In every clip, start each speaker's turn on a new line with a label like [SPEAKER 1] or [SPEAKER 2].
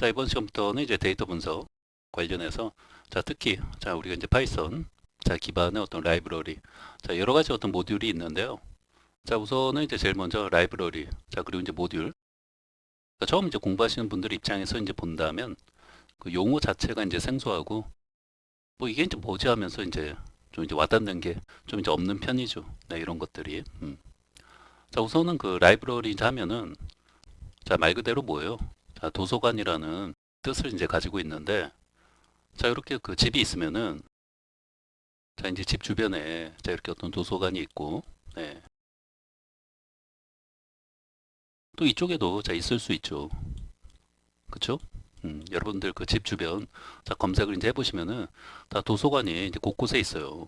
[SPEAKER 1] 자, 이번 시험부터는 이제 데이터 분석 관련해서 자, 특히 자, 우리가 이제 파이썬 자, 기반의 어떤 라이브러리 자, 여러 가지 어떤 모듈이 있는데요. 자, 우선은 이제 제일 먼저 라이브러리 자, 그리고 이제 모듈. 그러니까 처음 이제 공부하시는 분들 입장에서 이제 본다면 그 용어 자체가 이제 생소하고 뭐 이게 이제 뭐지 하면서 이제 좀 이제 와닿는 게 좀 이제 없는 편이죠. 네, 이런 것들이. 자, 우선은 그 라이브러리 하면은 자, 말 그대로 뭐예요? 자, 도서관이라는 뜻을 이제 가지고 있는데 자, 이렇게 그 집이 있으면은 자, 이제 집 주변에 자, 이렇게 어떤 도서관이 있고 네. 또 이쪽에도 자, 있을 수 있죠. 그쵸? 여러분들 그 집 주변 자, 검색을 이제 해보시면은 다 도서관이 이제 곳곳에 있어요.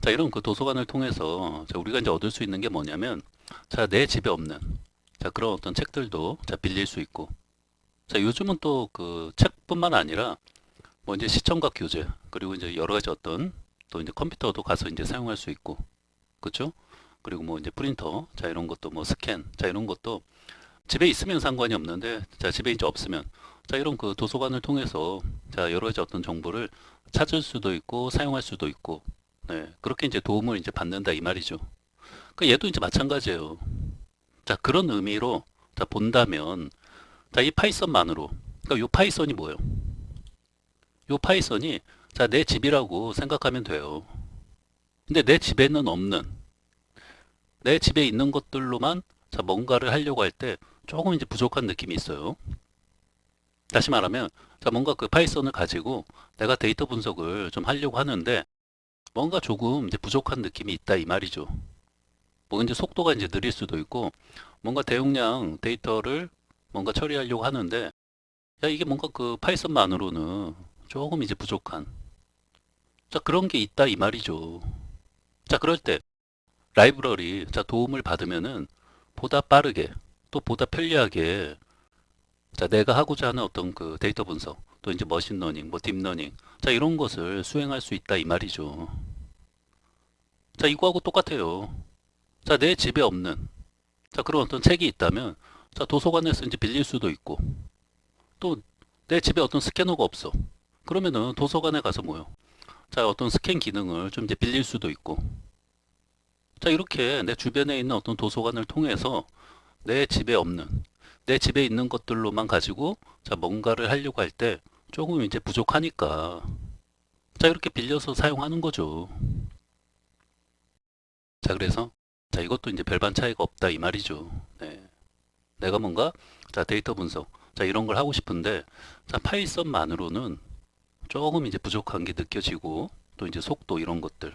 [SPEAKER 1] 자, 이런 그 도서관을 통해서 자, 우리가 이제 얻을 수 있는 게 뭐냐면 자, 내 집에 없는 자, 그런 어떤 책들도 자, 빌릴 수 있고 자, 요즘은 또 그 책뿐만 아니라 뭐 이제 시청각 교재 그리고 이제 여러 가지 어떤 또 이제 컴퓨터도 가서 이제 사용할 수 있고 그쵸? 그리고 뭐 이제 프린터 자, 이런 것도 뭐 스캔 자, 이런 것도 집에 있으면 상관이 없는데 자, 집에 이제 없으면 자, 이런 그 도서관을 통해서 자, 여러 가지 어떤 정보를 찾을 수도 있고 사용할 수도 있고 네, 그렇게 이제 도움을 이제 받는다 이 말이죠. 그 얘도 이제 마찬가지예요. 자, 그런 의미로 자, 본다면 자, 이 파이썬만으로 그러니까 요 파이썬이 뭐예요? 요 파이썬이 자, 내 집이라고 생각하면 돼요. 근데 내 집에는 없는 내 집에 있는 것들로만 자, 뭔가를 하려고 할 때 조금 이제 부족한 느낌이 있어요. 다시 말하면 자, 뭔가 그 파이썬을 가지고 내가 데이터 분석을 좀 하려고 하는데 뭔가 조금 이제 부족한 느낌이 있다 이 말이죠. 뭐 이제 속도가 이제 느릴 수도 있고 뭔가 대용량 데이터를 뭔가 처리하려고 하는데 야, 이게 뭔가 그 파이썬만으로는 조금 이제 부족한 자, 그런 게 있다 이 말이죠. 자, 그럴 때 라이브러리 자, 도움을 받으면은 보다 빠르게 또 보다 편리하게 자, 내가 하고자 하는 어떤 그 데이터 분석 또 이제 머신러닝 뭐 딥러닝 자, 이런 것을 수행할 수 있다 이 말이죠. 자, 이거하고 똑같아요. 자, 내 집에 없는 자, 그런 어떤 책이 있다면 자, 도서관에서 이제 빌릴 수도 있고 또 내 집에 어떤 스캐너가 없어. 그러면은 도서관에 가서 뭐요? 자, 어떤 스캔 기능을 좀 이제 빌릴 수도 있고 자, 이렇게 내 주변에 있는 어떤 도서관을 통해서 내 집에 없는 내 집에 있는 것들로만 가지고 자, 뭔가를 하려고 할 때 조금 이제 부족하니까 자, 이렇게 빌려서 사용하는 거죠. 자, 그래서 자, 이것도 이제 별반 차이가 없다 이 말이죠. 네. 내가 뭔가 자, 데이터 분석 자, 이런 걸 하고 싶은데 자, 파이썬만으로는 조금 이제 부족한 게 느껴지고 또 이제 속도 이런 것들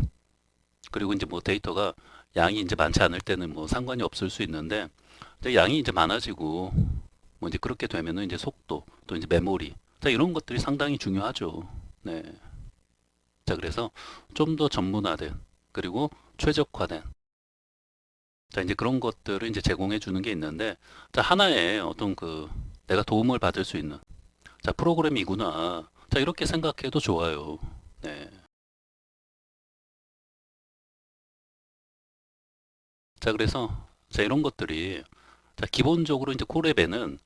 [SPEAKER 1] 그리고 이제 뭐 데이터가 양이 이제 많지 않을 때는 뭐 상관이 없을 수 있는데 이제 양이 이제 많아지고 뭐 이제 그렇게 되면은 이제 속도 또 이제 메모리 자, 이런 것들이 상당히 중요하죠. 네. 자, 그래서 좀 더 전문화된 그리고 최적화된 자, 이제 그런 것들을 이제 제공해 주는 게 있는데 자, 하나의 어떤 그 내가 도움을 받을 수 있는 자, 프로그램이구나. 자, 이렇게 생각해도 좋아요. 네. 자, 그래서 자, 이런 것들이 자, 기본적으로 이제 콜앱에는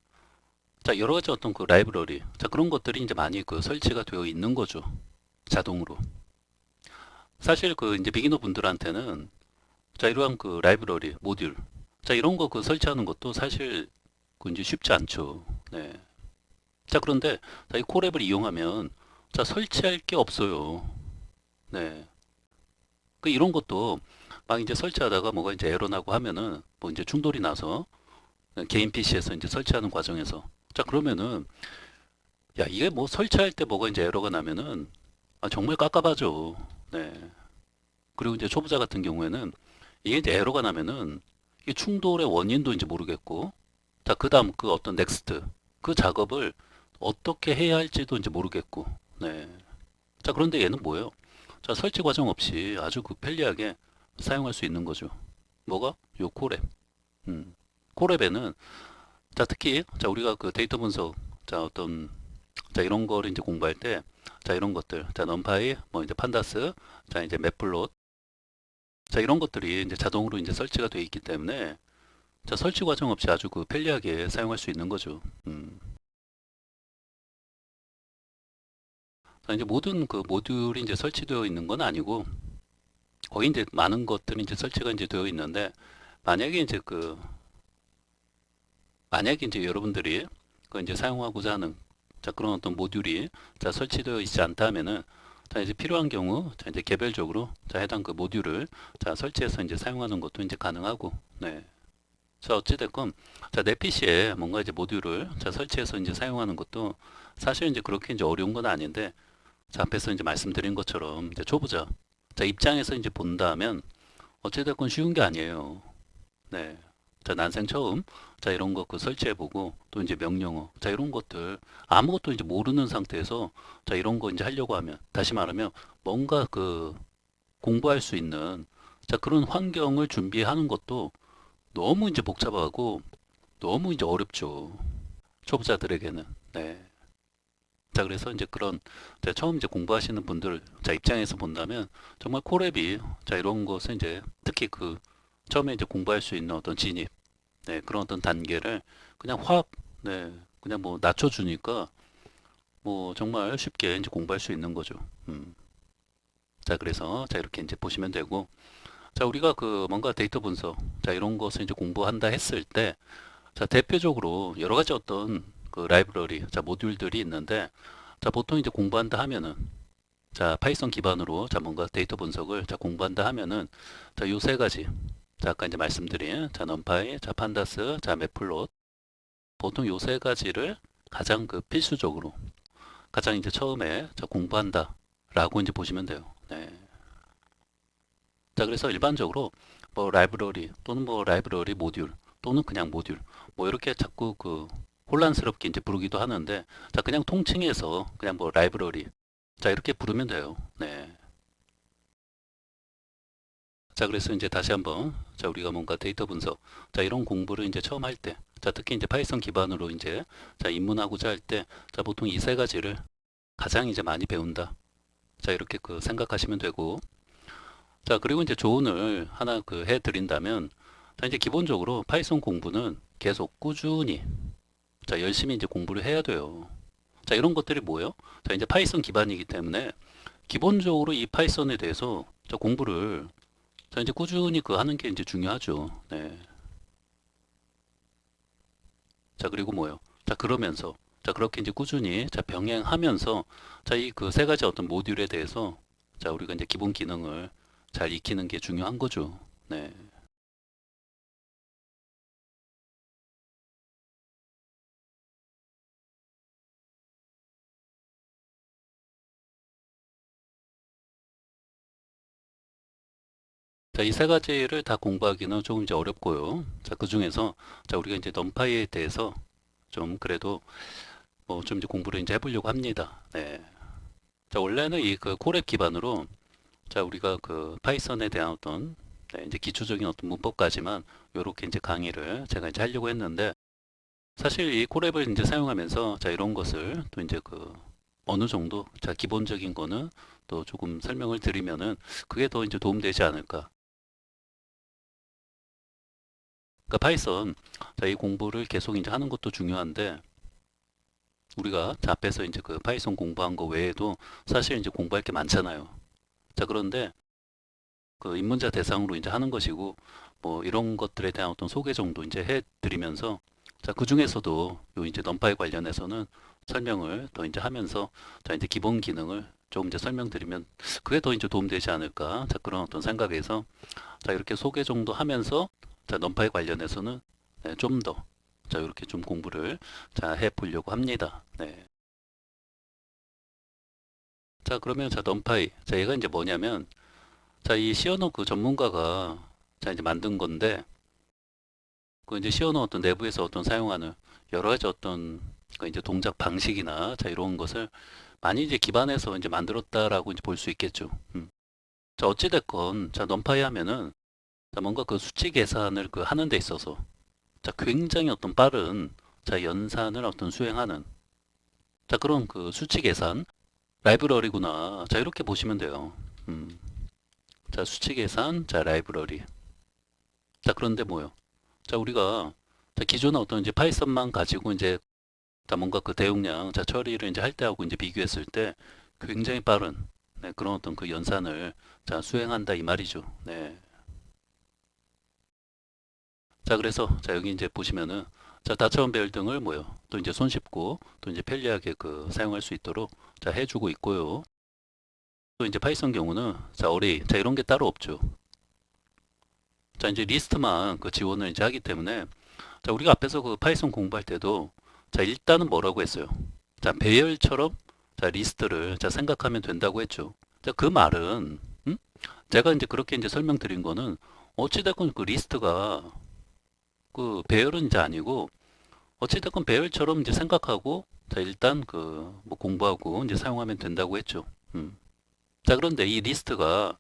[SPEAKER 1] 자, 여러 가지 어떤 그 라이브러리 자, 그런 것들이 이제 많이 그 설치가 되어 있는 거죠. 자동으로. 사실 그 이제 비기너 분들한테는 자, 이러한 그 라이브러리 모듈 자, 이런 거 그 설치하는 것도 사실 그 이제 쉽지 않죠. 네. 자, 그런데 자, 이 콜앱을 이용하면 자, 설치할 게 없어요. 네. 그 이런 것도 막 이제 설치하다가 뭐가 이제 에러 나고 하면은 뭐 이제 충돌이 나서 개인 PC에서 이제 설치하는 과정에서 자, 그러면은 야, 이게 뭐 설치할 때 뭐가 이제 에러가 나면은 아, 정말 깝깝하죠. 네. 그리고 이제 초보자 같은 경우에는 이게 이제 에러가 나면은 이 충돌의 원인도 이제 모르겠고 자, 그다음 그 어떤 넥스트 그 작업을 어떻게 해야 할지도 이제 모르겠고 네. 자, 그런데 얘는 뭐예요? 자, 설치 과정 없이 아주 그 편리하게 사용할 수 있는 거죠. 뭐가? 요 콜앱. 음. 콜앱에는 자, 특히 자, 우리가 그 데이터 분석 자, 어떤 자, 이런 거를 이제 공부할 때 자, 이런 것들 자, 넘파이 뭐 이제 판다스 자, 이제 맵플롯 자, 이런 것들이 이제 자동으로 이제 설치가 되어 있기 때문에 자, 설치 과정 없이 아주 그 편리하게 사용할 수 있는 거죠. 자, 이제 모든 그 모듈이 이제 설치되어 있는 건 아니고 거의 이제 많은 것들이 이제 설치가 이제 되어 있는데 만약에 이제 만약에 이제 여러분들이 그 이제 사용하고자 하는 자 그런 어떤 모듈이 자 설치되어 있지 않다 하면은 자 이제 필요한 경우 자 이제 개별적으로 자 해당 그 모듈을 자 설치해서 이제 사용하는 것도 이제 가능하고 네. 자 어찌됐건 자 내 PC에 뭔가 이제 모듈을 자 설치해서 이제 사용하는 것도 사실 이제 그렇게 이제 어려운 건 아닌데 자 앞에서 이제 말씀드린 것처럼 이제 초보자 자 입장에서 이제 본다면 어찌됐건 쉬운 게 아니에요. 네. 자, 난생 처음, 자, 이런 거 그 설치해보고, 또 이제 명령어, 자, 이런 것들, 아무것도 이제 모르는 상태에서, 자, 이런 거 이제 하려고 하면, 다시 말하면, 뭔가 그 공부할 수 있는, 자, 그런 환경을 준비하는 것도 너무 이제 복잡하고, 너무 이제 어렵죠. 초보자들에게는. 네. 자, 그래서 이제 그런, 자, 처음 이제 공부하시는 분들, 자, 입장에서 본다면, 정말 코랩이, 자, 이런 것은 이제, 특히 그, 처음에 이제 공부할 수 있는 어떤 진입, 네, 그런 어떤 단계를 그냥 확, 네, 그냥 뭐 낮춰주니까 뭐 정말 쉽게 이제 공부할 수 있는 거죠. 자, 그래서 자, 이렇게 이제 보시면 되고, 자, 우리가 그 뭔가 데이터 분석, 자, 이런 것을 이제 공부한다 했을 때, 자, 대표적으로 여러 가지 어떤 그 라이브러리, 자, 모듈들이 있는데, 자, 보통 이제 공부한다 하면은, 자, 파이썬 기반으로 자, 뭔가 데이터 분석을 자, 공부한다 하면은, 자, 요 세 가지, 자, 아까 이제 말씀드린, 자, 넘파이, 자, 판다스, 자, 매플롯, 보통 요 세 가지를 가장 그 필수적으로 가장 이제 처음에 자 공부한다 라고 이제 보시면 돼요. 네. 자 그래서 일반적으로 뭐 라이브러리 또는 뭐 라이브러리 모듈 또는 그냥 모듈 뭐 이렇게 자꾸 그 혼란스럽게 이제 부르기도 하는데 자 그냥 통칭해서 그냥 뭐 라이브러리 자 이렇게 부르면 돼요. 네. 자 그래서 이제 다시 한번 자 우리가 뭔가 데이터 분석 자 이런 공부를 이제 처음 할 때 자 특히 이제 파이썬 기반으로 이제 자 입문하고자 할 때 자 보통 이 세 가지를 가장 이제 많이 배운다. 자, 이렇게 그 생각하시면 되고. 자, 그리고 이제 조언을 하나 그 해 드린다면, 자, 이제 기본적으로 파이썬 공부는 계속 꾸준히, 자, 열심히 이제 공부를 해야 돼요. 자, 이런 것들이 뭐예요? 자, 이제 파이썬 기반이기 때문에 기본적으로 이 파이썬에 대해서 자, 공부를 자, 이제 꾸준히 그 하는 게 이제 중요하죠. 네. 자, 그리고 뭐예요? 자, 그러면서 자, 그렇게 이제 꾸준히 자, 병행하면서 자, 이 그 세 가지 어떤 모듈에 대해서 자, 우리가 이제 기본 기능을 잘 익히는 게 중요한 거죠. 네. 자, 이 세 가지를 다 공부하기는 조금 이제 어렵고요. 자, 그 중에서 자, 우리가 이제 넘파이에 대해서 좀 그래도 뭐 좀 이제 공부를 이제 해보려고 합니다. 네. 자, 원래는 이 그 콜앱 기반으로 자, 우리가 그 파이썬에 대한 어떤 네, 이제 기초적인 어떤 문법까지만 요렇게 이제 강의를 제가 이제 하려고 했는데 사실 이 콜앱을 이제 사용하면서 자, 이런 것을 또 이제 그 어느 정도 자, 기본적인 거는 또 조금 설명을 드리면은 그게 더 이제 도움되지 않을까. 그러니까 파이썬 자, 이 공부를 계속 이제 하는 것도 중요한데 우리가 자, 앞에서 이제 그 파이썬 공부한 거 외에도 사실 이제 공부할 게 많잖아요. 자, 그런데 그 입문자 대상으로 이제 하는 것이고 뭐 이런 것들에 대한 어떤 소개 정도 이제 해 드리면서 자, 그 중에서도 요 이제 넘파에 관련해서는 설명을 더 이제 하면서 자, 이제 기본 기능을 조금 이제 설명드리면 그게 더 이제 도움되지 않을까. 자, 그런 어떤 생각에서 자, 이렇게 소개 정도 하면서 자, 넘파에 관련해서는 네, 좀 더 자, 이렇게 좀 공부를 자, 해 보려고 합니다. 네. 자, 그러면 자, 넘파이. 자, 얘가 이제 뭐냐면 자, 이 시어너 그 전문가가 자, 이제 만든 건데 그 이제 시어너 어떤 내부에서 어떤 사용하는 여러 가지 어떤 그 이제 동작 방식이나 자, 이런 것을 많이 이제 기반해서 이제 만들었다라고 이제 볼 수 있겠죠. 자, 어찌됐건 자, 넘파이 하면은 자, 뭔가 그 수치 계산을 그 하는 데 있어서 자, 굉장히 어떤 빠른 자, 연산을 어떤 수행하는 자, 그런 그 수치 계산 라이브러리구나. 자, 이렇게 보시면 돼요. 자, 수치 계산 자, 라이브러리. 자, 그런데 뭐요? 자, 우리가 자, 기존의 어떤 이제 파이썬만 가지고 이제 자, 뭔가 그 대용량 자, 처리를 이제 할 때하고 이제 비교했을 때 굉장히 빠른 네, 그런 어떤 그 연산을 자, 수행한다 이 말이죠. 네. 자, 그래서 자, 여기 이제 보시면은 자, 다차원 배열 등을 뭐요? 또 이제 손쉽고 또 이제 편리하게 그 사용할 수 있도록 자, 해주고 있고요. 또 이제 파이썬 경우는 자, 어레이 자, 이런 게 따로 없죠. 자, 이제 리스트만 그 지원을 이제 하기 때문에 자, 우리가 앞에서 그 파이썬 공부할 때도 자, 일단은 뭐라고 했어요? 자, 배열처럼 자, 리스트를 자, 생각하면 된다고 했죠. 자, 그 말은 제가 이제 그렇게 이제 설명드린 거는 어찌됐건 그 리스트가 그 배열은 이제 아니고 어찌됐건 배열처럼 이제 생각하고 자, 일단 그 뭐 공부하고 이제 사용하면 된다고 했죠. 자, 그런데 이 리스트가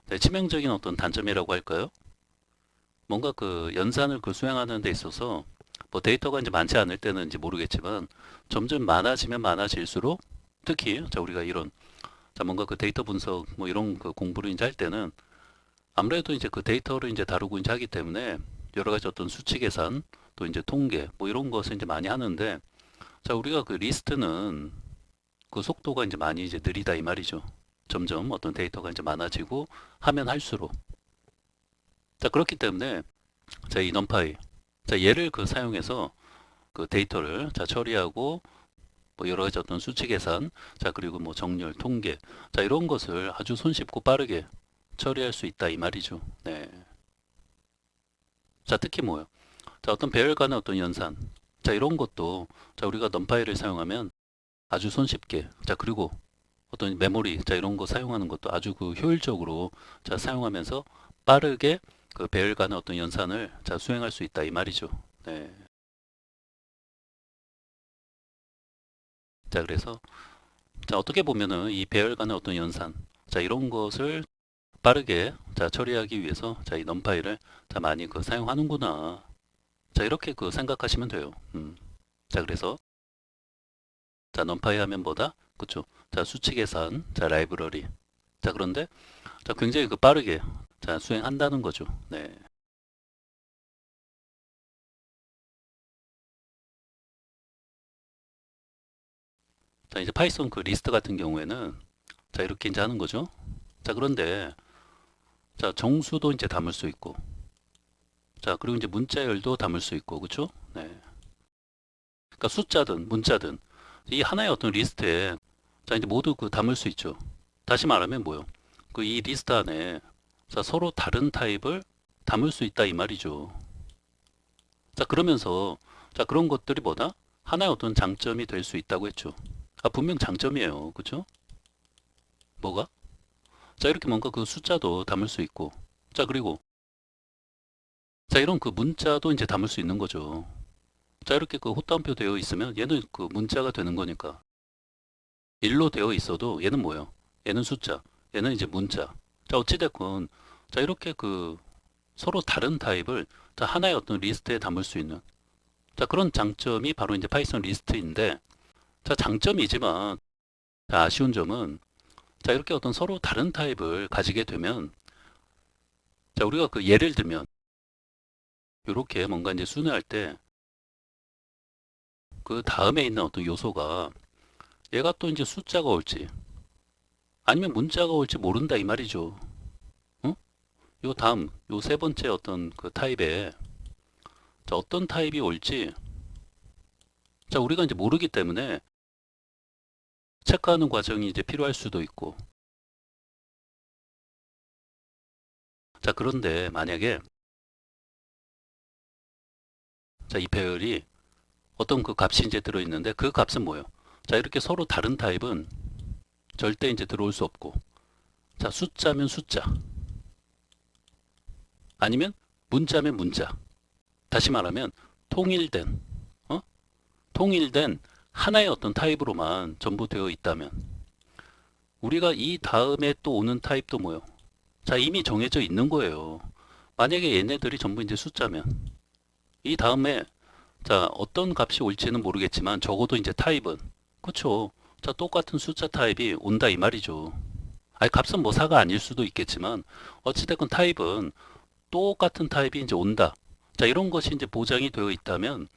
[SPEAKER 1] 네, 치명적인 어떤 단점이라고 할까요? 뭔가 그 연산을 그 수행하는 데 있어서 뭐 데이터가 이제 많지 않을 때는 이제 모르겠지만 점점 많아지면 많아질수록 특히 자, 우리가 이런 자, 뭔가 그 데이터 분석 뭐 이런 그 공부를 이제 할 때는 아무래도 이제 그 데이터를 이제 다루고 이제 하기 때문에 여러 가지 어떤 수치 계산 또 이제 통계 뭐 이런 것을 이제 많이 하는데 자, 우리가 그 리스트는 그 속도가 이제 많이 이제 느리다 이 말이죠. 점점 어떤 데이터가 이제 많아지고 하면 할수록 자, 그렇기 때문에 자, 이 넘파이 자, 얘를 그 사용해서 그 데이터를 자, 처리하고 뭐 여러 가지 어떤 수치 계산 자, 그리고 뭐 정렬 통계 자, 이런 것을 아주 손쉽고 빠르게 처리할 수 있다 이 말이죠. 네. 자, 특히 뭐요? 자, 어떤 배열 간의 어떤 연산 자, 이런 것도 자, 우리가 넘파이를 사용하면 아주 손쉽게 자, 그리고 어떤 메모리 자, 이런 거 사용하는 것도 아주 그 효율적으로 자, 사용하면서 빠르게 그 배열 간의 어떤 연산을 자, 수행할 수 있다 이 말이죠. 네. 자, 그래서 자, 어떻게 보면은 이 배열 간의 어떤 연산 자, 이런 것을 빠르게 자, 처리하기 위해서 자, 이 넘파이를 자, 많이 그 사용하는구나. 자, 이렇게 그 생각하시면 돼요. 자, 그래서 자, 넘파이 하면 뭐다? 그쵸? 자, 수치 계산, 자, 라이브러리. 자, 그런데 자, 굉장히 그 빠르게 자, 수행한다는 거죠. 네. 자, 이제 파이썬 그 리스트 같은 경우에는 자, 이렇게 이제 하는 거죠. 자, 그런데 자, 정수도 이제 담을 수 있고 자, 그리고 이제 문자열도 담을 수 있고 그쵸? 네. 그러니까 숫자든 문자든 이 하나의 어떤 리스트에 자, 이제 모두 그 담을 수 있죠. 다시 말하면 뭐요? 그 이 리스트 안에 자, 서로 다른 타입을 담을 수 있다 이 말이죠. 자, 그러면서 자, 그런 것들이 뭐다? 하나의 어떤 장점이 될 수 있다고 했죠. 아, 분명 장점이에요. 그쵸? 뭐가? 자, 이렇게 뭔가 그 숫자도 담을 수 있고 자, 그리고 자, 이런 그 문자도 이제 담을 수 있는 거죠. 자, 이렇게 그 헛다운표 되어 있으면 얘는 그 문자가 되는 거니까 1로 되어 있어도 얘는 뭐예요? 얘는 숫자, 얘는 이제 문자. 자, 어찌됐건 자, 이렇게 그 서로 다른 타입을 자, 하나의 어떤 리스트에 담을 수 있는 자, 그런 장점이 바로 이제 파이썬 리스트인데 자, 장점이지만 자, 아쉬운 점은 자, 이렇게 어떤 서로 다른 타입을 가지게 되면 자, 우리가 그 예를 들면 이렇게 뭔가 이제 순회할 때 그 다음에 있는 어떤 요소가 얘가 또 이제 숫자가 올지 아니면 문자가 올지 모른다 이 말이죠. 어? 요 다음 요 세 번째 어떤 그 타입에 자, 어떤 타입이 올지 자, 우리가 이제 모르기 때문에 체크하는 과정이 이제 필요할 수도 있고 자, 그런데 만약에 자, 이 배열이 어떤 그 값이 이제 들어있는데 그 값은 뭐예요? 자, 이렇게 서로 다른 타입은 절대 이제 들어올 수 없고 자, 숫자면 숫자 아니면 문자면 문자 다시 말하면 통일된 어? 통일된 하나의 어떤 타입으로만 전부 되어 있다면 우리가 이 다음에 또 오는 타입도 뭐예요? 자, 이미 정해져 있는 거예요. 만약에 얘네들이 전부 이제 숫자면 이 다음에 자, 어떤 값이 올지는 모르겠지만 적어도 이제 타입은 그쵸? 자, 똑같은 숫자 타입이 온다 이 말이죠. 아니, 값은 뭐 4가 아닐 수도 있겠지만 어찌됐건 타입은 똑같은 타입이 이제 온다. 자, 이런 것이 이제 보장이 되어 있다면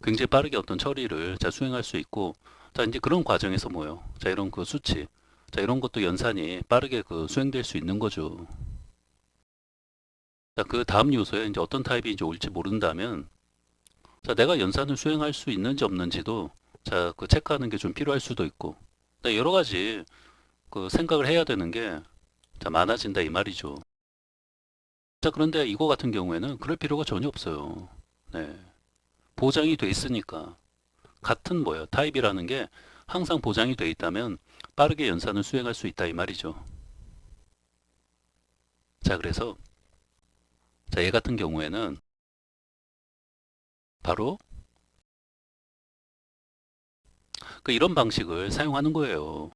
[SPEAKER 1] 굉장히 빠르게 어떤 처리를 자, 수행할 수 있고, 자, 이제 그런 과정에서 뭐요? 자, 이런 그 수치. 자, 이런 것도 연산이 빠르게 그 수행될 수 있는 거죠. 자, 그 다음 요소에 이제 어떤 타입이 이제 올지 모른다면, 자, 내가 연산을 수행할 수 있는지 없는지도 자, 그 체크하는 게 좀 필요할 수도 있고, 자, 여러 가지 그 생각을 해야 되는 게 자, 많아진다 이 말이죠. 자, 그런데 이거 같은 경우에는 그럴 필요가 전혀 없어요. 네. 보장이 돼 있으니까. 같은 뭐예요? 타입이라는 게 항상 보장이 돼 있다면 빠르게 연산을 수행할 수 있다 이 말이죠. 자, 그래서 자, 얘 같은 경우에는 바로 그 이런 방식을 사용하는 거예요.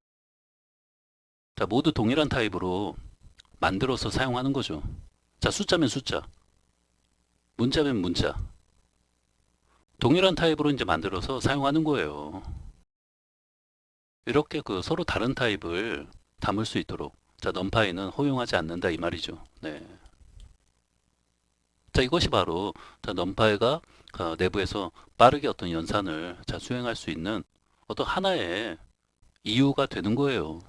[SPEAKER 1] 자, 모두 동일한 타입으로 만들어서 사용하는 거죠. 자, 숫자면 숫자, 문자면 문자. 동일한 타입으로 이제 만들어서 사용하는 거예요. 이렇게 그 서로 다른 타입을 담을 수 있도록 자, 넘파이는 허용하지 않는다 이 말이죠. 네. 자, 이것이 바로 자, 넘파이가 내부에서 빠르게 어떤 연산을 자, 수행할 수 있는 어떤 하나의 이유가 되는 거예요.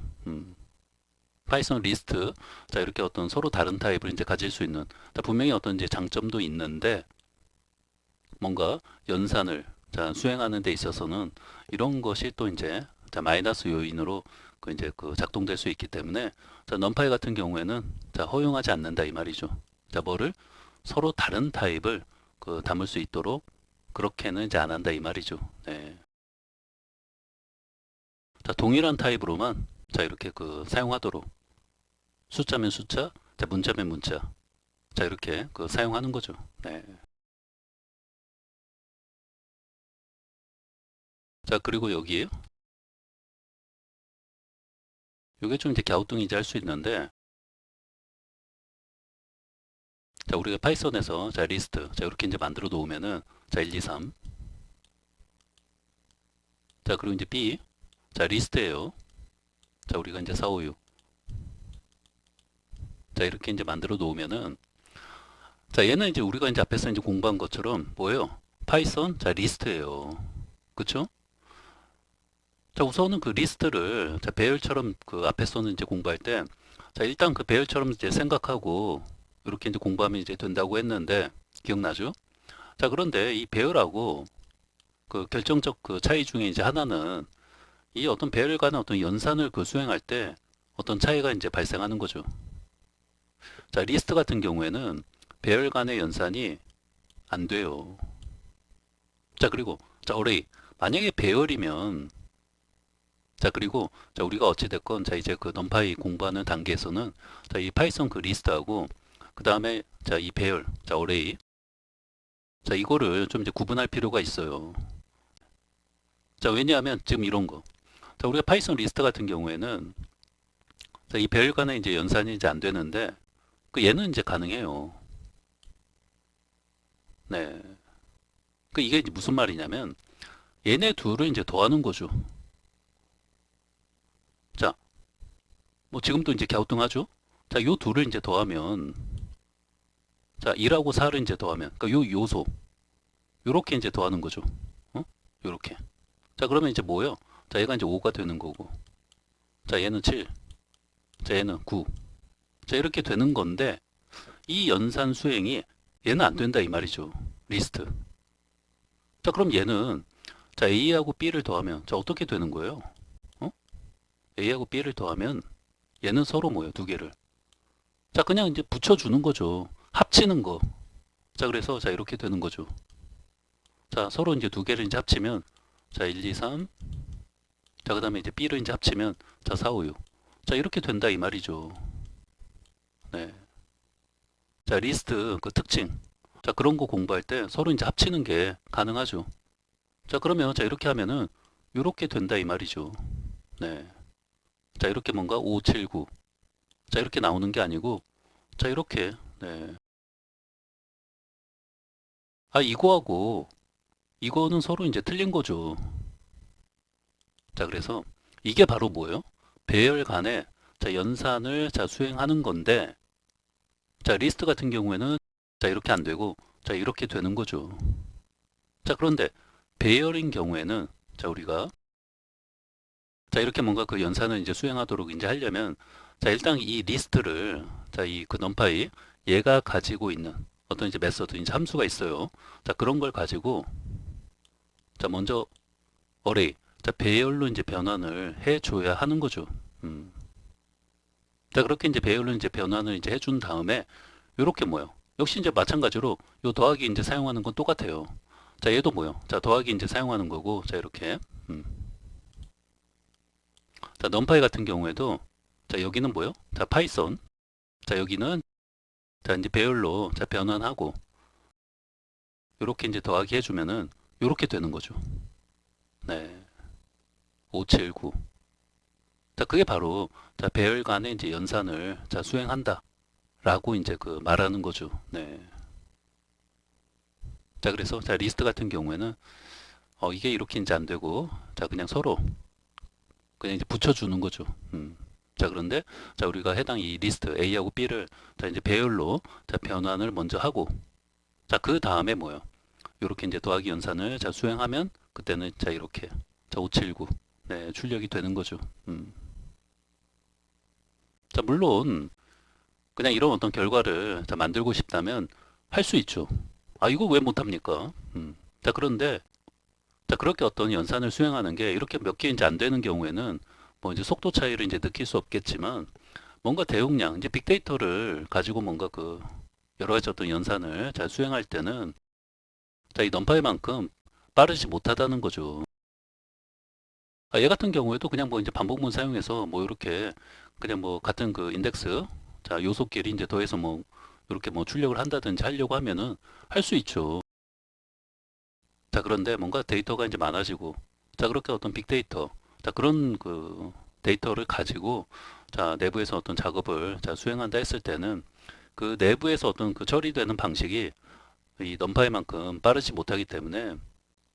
[SPEAKER 1] 파이썬 리스트 자, 이렇게 어떤 서로 다른 타입을 이제 가질 수 있는 자, 분명히 어떤 이제 장점도 있는데 뭔가 연산을 자, 수행하는 데 있어서는 이런 것이 또 이제 자, 마이너스 요인으로 그 이제 그 작동될 수 있기 때문에 자, 넘파이 같은 경우에는 자, 허용하지 않는다 이 말이죠. 자, 뭐를 서로 다른 타입을 그 담을 수 있도록 그렇게는 이제 안 한다 이 말이죠. 네. 자, 동일한 타입으로만 자, 이렇게 그 사용하도록 숫자면 숫자, 자, 문자면 문자. 자, 이렇게 그 사용하는 거죠. 네. 자, 그리고 여기 이게 좀 이제 갸우뚱이지 할 수 있는데 자, 우리가 파이썬에서 자, 리스트 자, 이렇게 이제 만들어 놓으면은 자, 1, 2, 3. 자, 그리고 이제 B 자, 리스트예요. 자, 우리가 이제 4, 5, 6. 자, 이렇게 이제 만들어 놓으면은 자, 얘는 이제 우리가 이제 앞에서 이제 공부한 것처럼 뭐예요? 파이썬 자, 리스트예요. 그쵸? 자, 우선은 그 리스트를 자, 배열처럼 그 앞에서는 이제 공부할 때 자, 일단 그 배열처럼 이제 생각하고 이렇게 이제 공부하면 이제 된다고 했는데 기억나죠? 자, 그런데 이 배열하고 그 결정적 그 차이 중에 이제 하나는 이 어떤 배열 간의 어떤 연산을 그 수행할 때 어떤 차이가 이제 발생하는 거죠. 자, 리스트 같은 경우에는 배열 간의 연산이 안 돼요. 자, 그리고 자, 어레이 만약에 배열이면 자, 그리고 자, 우리가 어찌 됐건 자, 이제 그 넘파이 공부하는 단계에서는 자, 이 파이썬 그 리스트하고 그 다음에 자, 이 배열 자, 어레이 자, 이거를 좀 이제 구분할 필요가 있어요. 자, 왜냐하면 지금 이런 거 자, 우리가 파이썬 리스트 같은 경우에는 자, 이 배열 간의 이제 연산이 이제 안 되는데 그 얘는 이제 가능해요. 네. 그 이게 이제 무슨 말이냐면 얘네 둘을 이제 더하는 거죠. 자, 뭐 지금도 이제 갸우뚱하죠? 자, 요 둘을 이제 더하면 자, 1하고 4를 이제 더하면 그러니까 요 요소 요렇게 이제 더하는 거죠. 어? 요렇게. 자, 그러면 이제 뭐예요? 자, 얘가 이제 5가 되는 거고. 자, 얘는 7. 자, 얘는 9. 자, 이렇게 되는 건데 이 연산 수행이 얘는 안 된다 이 말이죠. 리스트. 자, 그럼 얘는 자, A하고 B를 더하면 자, 어떻게 되는 거예요? 어? A하고 B를 더하면 얘는 서로 뭐예요? 두 개를. 자, 그냥 이제 붙여주는 거죠. 합치는 거. 자, 그래서 자, 이렇게 되는 거죠. 자, 서로 이제 두 개를 이제 합치면 자, 1, 2, 3. 자, 그 다음에 이제 B를 이제 합치면 자, 4, 5, 6. 자, 이렇게 된다 이 말이죠. 네. 자, 리스트 그 특징. 자, 그런 거 공부할 때 서로 이제 합치는 게 가능하죠. 자, 그러면 자, 이렇게 하면은 이렇게 된다 이 말이죠. 네. 자, 이렇게 뭔가 5, 7, 9. 자, 이렇게 나오는 게 아니고 자, 이렇게. 네. 아, 이거하고 이거는 서로 이제 틀린 거죠. 자, 그래서 이게 바로 뭐예요? 배열 간에 자, 연산을 자, 수행하는 건데 자, 리스트 같은 경우에는 자, 이렇게 안 되고 자, 이렇게 되는 거죠. 자, 그런데 배열인 경우에는 자, 우리가 자, 이렇게 뭔가 그 연산을 이제 수행하도록 이제 하려면 자, 일단 이 리스트를 자, 이 그 넘파이 얘가 가지고 있는 어떤 이제 메서드 이제 함수가 있어요. 자, 그런 걸 가지고 자, 먼저 어레이 자, 배열로 이제 변환을 해 줘야 하는 거죠. 음. 자, 그렇게 이제 배열로 이제 변환을 이제 해준 다음에 요렇게 뭐요? 역시 이제 마찬가지로 요 더하기 이제 사용하는 건 똑같아요. 자, 얘도 뭐요? 자, 더하기 이제 사용하는 거고 자, 이렇게 자, 넘파이 같은 경우에도 자, 여기는 뭐요? 자, 파이썬 자, 여기는 자, 이제 배열로 자, 변환하고 요렇게 이제 더하기 해주면은 요렇게 되는 거죠. 네. 579. 자, 그게 바로 자, 배열 간의 이제 연산을 자, 수행한다. 라고 이제 그 말하는 거죠. 네. 자, 그래서 자, 리스트 같은 경우에는 이게 이렇게 이제 안 되고 자, 그냥 서로 그냥 이제 붙여주는 거죠. 자, 그런데 자, 우리가 해당 이 리스트 A하고 B를 자, 이제 배열로 자, 변환을 먼저 하고 자, 그 다음에 뭐요? 이렇게 이제 더하기 연산을 자, 수행하면 그때는 자, 이렇게 자, 579 네, 출력이 되는 거죠. 자, 물론 그냥 이런 어떤 결과를 자, 만들고 싶다면 할 수 있죠. 아, 이거 왜 못합니까? 자, 그런데 자, 그렇게 어떤 연산을 수행하는 게 이렇게 몇 개 이제 안 되는 경우에는 뭐 이제 속도 차이를 이제 느낄 수 없겠지만 뭔가 대용량, 이제 빅데이터를 가지고 뭔가 그 여러 가지 어떤 연산을 잘 수행할 때는 자, 이 넘파이만큼 빠르지 못하다는 거죠. 아, 얘 같은 경우에도 그냥 뭐 이제 반복문 사용해서 뭐 이렇게 그냥 뭐 같은 그 인덱스 자, 요소끼리 이제 더해서 뭐 이렇게 뭐 출력을 한다든지 하려고 하면은 할 수 있죠. 자, 그런데 뭔가 데이터가 이제 많아지고, 자, 그렇게 어떤 빅데이터, 자, 그런 그 데이터를 가지고, 자, 내부에서 어떤 작업을 자, 수행한다 했을 때는 그 내부에서 어떤 그 처리되는 방식이 이 넘파이만큼 빠르지 못하기 때문에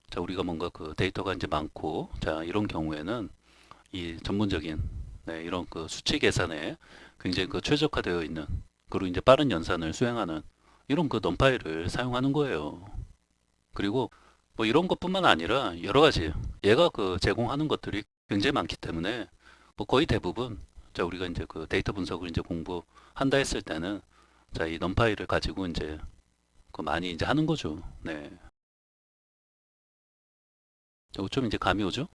[SPEAKER 1] 자, 우리가 뭔가 그 데이터가 이제 많고, 자, 이런 경우에는 이 전문적인 네, 이런 그 수치 계산에 굉장히 그 최적화되어 있는 그리고 이제 빠른 연산을 수행하는 이런 그 넘파이를 사용하는 거예요. 그리고 뭐 이런 것뿐만 아니라 여러 가지 얘가 그 제공하는 것들이 굉장히 많기 때문에 뭐 거의 대부분 자 우리가 이제 그 데이터 분석을 이제 공부한다 했을 때는 자 이 넘파이를 가지고 이제 그 많이 이제 하는 거죠. 네. 좀 이제 감이 오죠?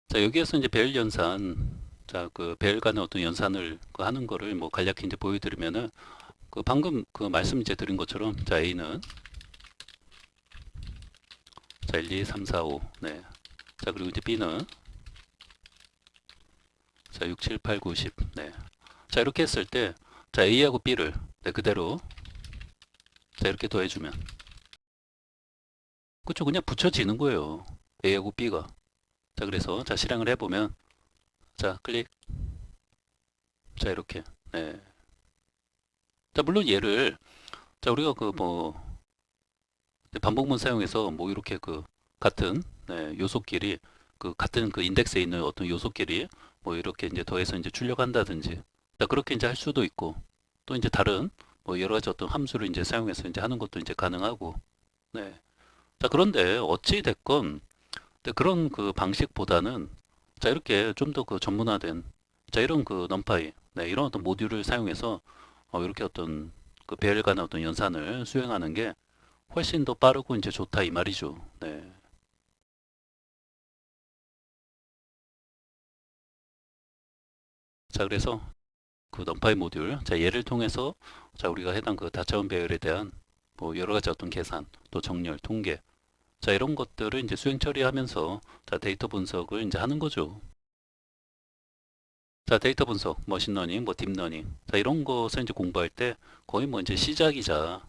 [SPEAKER 1] 자 여기에서 이제 배열 연산 자 그 배열 간의 어떤 연산을 그 하는 거를 뭐 간략히 이제 보여드리면은 그 방금 그 말씀 이제 드린 것처럼 자 A는 자 1, 2, 3, 4, 5 네. 자 그리고 이제 B는 자 6, 7, 8, 9, 10 네. 자 이렇게 했을 때 자 A하고 B를 네, 그대로 자 이렇게 더해주면 그쵸 그냥 붙여지는 거예요. A하고 B가 자 그래서 자 실행을 해보면 자 클릭 자 이렇게 네. 자 물론 얘를 자 우리가 그 뭐 반복문 사용해서 뭐 이렇게 그 같은 네, 요소끼리 그 같은 그 인덱스에 있는 어떤 요소끼리 뭐 이렇게 이제 더해서 이제 출력한다든지 자 그렇게 이제 할 수도 있고 또 이제 다른 뭐 여러 가지 어떤 함수를 이제 사용해서 이제 하는 것도 이제 가능하고 네. 자 그런데 어찌 됐건 그런 그 방식보다는 자 이렇게 좀 더 그 전문화된 자 이런 그 넘파이 네, 이런 어떤 모듈을 사용해서 이렇게 어떤 그 배열 간의 어떤 연산을 수행하는 게 훨씬 더 빠르고 이제 좋다 이 말이죠. 네. 자 그래서 그 넘파이 모듈 자 얘를 통해서 자 우리가 해당 그 다차원 배열에 대한 뭐 여러 가지 어떤 계산 또 정렬 통계 자 이런 것들을 이제 수행 처리하면서 자 데이터 분석을 이제 하는 거죠. 자, 데이터 분석, 머신러닝, 뭐 딥러닝. 자, 이런 것을 이제 공부할 때 거의 뭐 이제 시작이자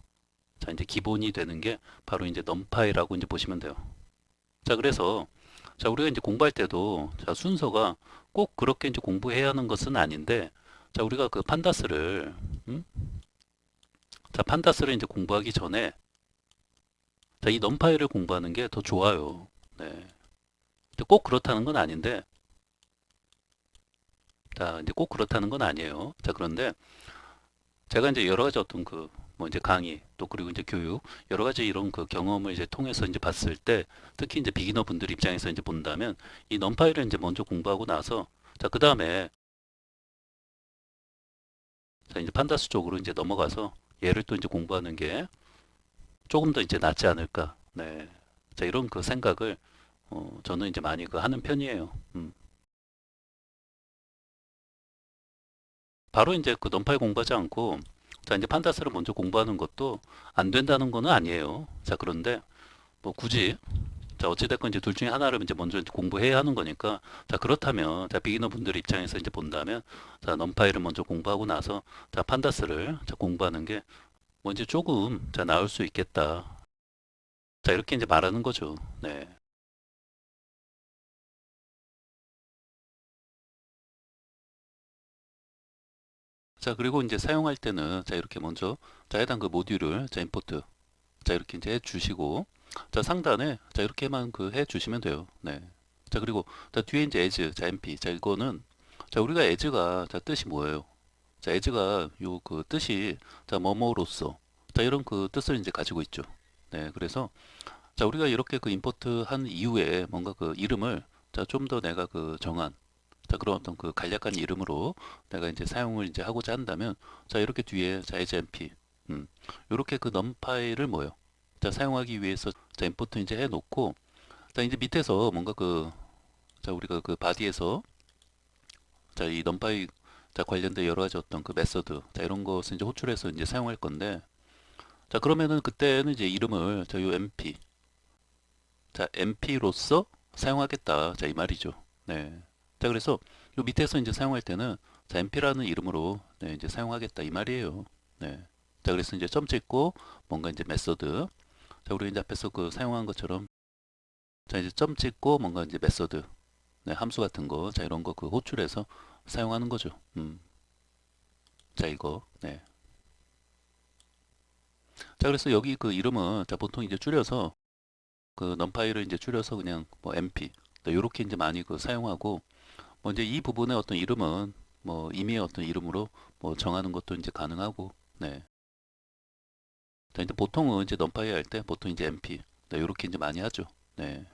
[SPEAKER 1] 자, 이제 기본이 되는 게 바로 이제 넘파이라고 이제 보시면 돼요. 자, 그래서 자, 우리가 이제 공부할 때도 자, 순서가 꼭 그렇게 이제 공부해야 하는 것은 아닌데 자, 우리가 그 판다스를 자, 판다스를 이제 공부하기 전에 자, 이 넘파이를 공부하는 게 더 좋아요. 네. 근데 꼭 그렇다는 건 아닌데 자, 이제 꼭 그렇다는 건 아니에요. 자, 그런데 제가 이제 여러 가지 어떤 그 뭐 이제 강의 또 그리고 이제 교육 여러 가지 이런 그 경험을 이제 통해서 이제 봤을 때 특히 이제 비기너 분들 입장에서 이제 본다면 이 넘파이를 이제 먼저 공부하고 나서 자, 그 다음에 자, 이제 판다스 쪽으로 이제 넘어가서 얘를 또 이제 공부하는 게 조금 더 이제 낫지 않을까. 네. 자, 이런 그 생각을 저는 이제 많이 그 하는 편이에요. 바로 이제 그 넌파이 공부하지 않고 자, 이제 판다스를 먼저 공부하는 것도 안 된다는 거는 아니에요. 자, 그런데 뭐 굳이 자, 어찌됐건 이제 둘 중에 하나를 이제 먼저 이제 공부해야 하는 거니까 자, 그렇다면 자, 비기너 분들 입장에서 이제 본다면 자, 넌파이를 먼저 공부하고 나서 자, 판다스를 자, 공부하는 게 뭐 이제 조금 자, 나을 수 있겠다. 자, 이렇게 이제 말하는 거죠. 네. 자, 그리고 이제 사용할 때는 자, 이렇게 먼저 자, 해당 그 모듈을 자, 임포트 자, 이렇게 이제 해 주시고 자, 상단에 자, 이렇게만 그 해 주시면 돼요. 네. 자, 그리고 자, 뒤에 이제 as 자, mp 자, 이거는 자, 우리가 as가 자, 뜻이 뭐예요? 자, as가 요 그 뜻이 자, 뭐뭐로써 자, 이런 그 뜻을 이제 가지고 있죠. 네. 그래서 자, 우리가 이렇게 그 임포트 한 이후에 뭔가 그 이름을 자, 좀 더 내가 그 정한 자, 그런 어떤 그 간략한 이름으로 내가 이제 사용을 이제 하고자 한다면 자, 이렇게 뒤에 자, smp 요렇게 그 넘 파일을 뭐요? 자, 사용하기 위해서 자, 임포트 이제 해 놓고 자, 이제 밑에서 뭔가 그 자, 우리가 그 바디에서 자, 이 넘파이 자, 관련된 여러 가지 어떤 그 메서드 자, 이런 것을 이제 호출해서 이제 사용할 건데 자, 그러면은 그때는 이제 이름을 자, 요 mp 자, MP로서 사용하겠다. 자, 이 말이죠. 네. 자, 그래서 요 밑에서 이제 사용할 때는 자, MP라는 이름으로 네, 이제 사용하겠다. 이 말이에요. 네. 자, 그래서 이제 점 찍고 뭔가 이제 메서드. 자, 우리 이제 앞에서 그 사용한 것처럼 자, 이제 점 찍고 뭔가 이제 메서드. 네, 함수 같은 거. 자, 이런 거 그 호출해서 사용하는 거죠. 자, 이거. 네. 자, 그래서 여기 그 이름은 자, 보통 이제 줄여서 그 넘파이를 이제 줄여서 그냥 뭐 MP 이렇게 이제 많이 그 사용하고 뭐 이제 이 부분의 어떤 이름은 뭐 임의의 어떤 이름으로 뭐 정하는 것도 이제 가능하고 네. 자, 이제 보통은 이제 넘파이 할 때 보통 이제 MP 네, 이렇게 이제 많이 하죠. 네.